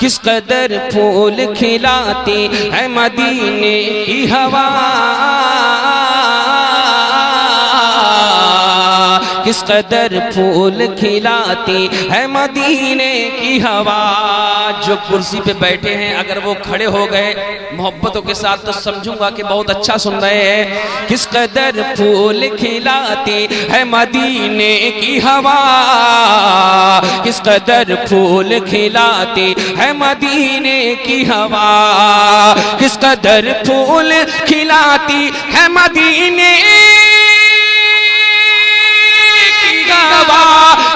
کس قدر پھول کھلاتی ہے مدینے کی ہوا، کس قدر پھول کھلاتی ہے مدینے کی ہوا۔ جو کرسی پہ بیٹھے ہیں اگر وہ کھڑے ہو گئے محبتوں کے ساتھ تو سمجھوں گا کہ بہت اچھا سن رہے ہیں۔ کس قدر پھول کھلاتی ہے مدینے کی ہوا، کس قدر پھول کھلاتی ہے مدینے کی ہوا، کس قدر پھول کھلاتی ہے مدینے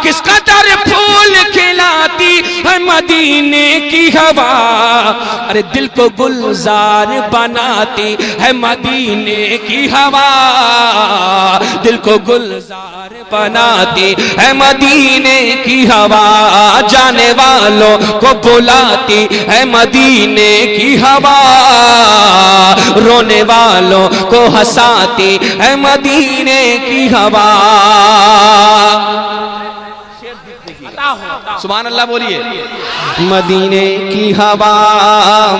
کس قدر پھول کھلاتی ہے مدینے کی ہوا، ارے دل کو گلزار بناتی ہے مدینے کی ہوا، دل کو گلزار بناتی ہے مدینے کی ہوا، جانے والوں کو بلاتی ہے مدینے کی ہوا، رونے والوں کو ہنساتی ہے مدینے کی ہوا۔ سبحان اللہ بولیے۔ مدینے کی ہوا،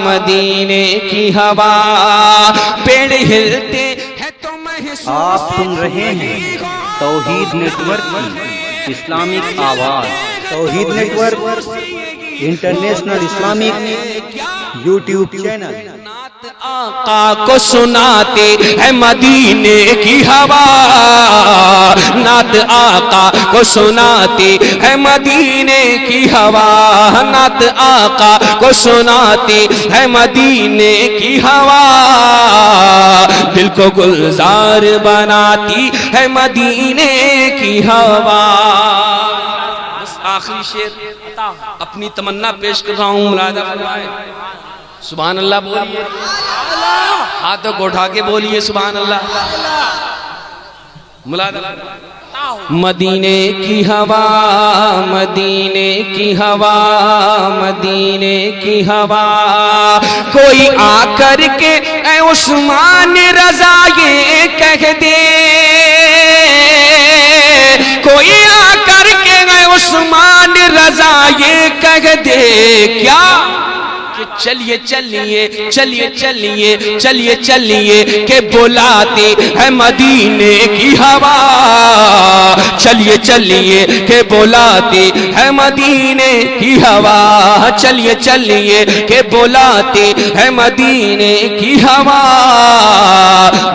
مدینے کی ہوا، پیڑ ہلتے ہیں تو محسوس۔ آپ سن رہے ہیں توحید نیٹ ورک کی اسلامک آواز۔ Tauheed network international Islamic YouTube channel. آقا کو سناتے ہے مدینے کی ہوا، نعت آقا کو سناتی ہے مدینے کی ہوا، نعت آقا کو سناتی ہے مدینے کی ہوا، دل کو گلزار بناتی ہے مدینے کی ہوا۔ بس آخری شعر اپنی تمنا پیش کر رہا ہوں، ملادہ فرمائے۔ سبحان اللہ بولیے، ہاتھوں کو اٹھا کے بولیے سبحان اللہ۔ ملادہ مدینے کی ہوا، مدینے کی ہوا، مدینے کی ہوا، کوئی آ کر کے اے عثمان رضا یہ کہہ دے، کوئی آ کر کے اے عثمان رضا یہ کہہ دے، کیا کہ چلیے چلیے چلیے چلیے چلیے چلیے کہ بلاتی ہے مدینے کی ہوا، چلیے چلیے کہ بلاتی ہے مدینے کی ہوا، چلیے چلیے کہ بلاتی ہے مدینے کی ہوا،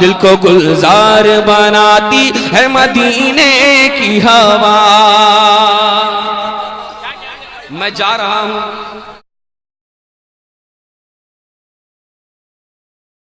دل کو گلزار بناتی ہے مدینے کی ہوا۔ میں جا رہا ہوں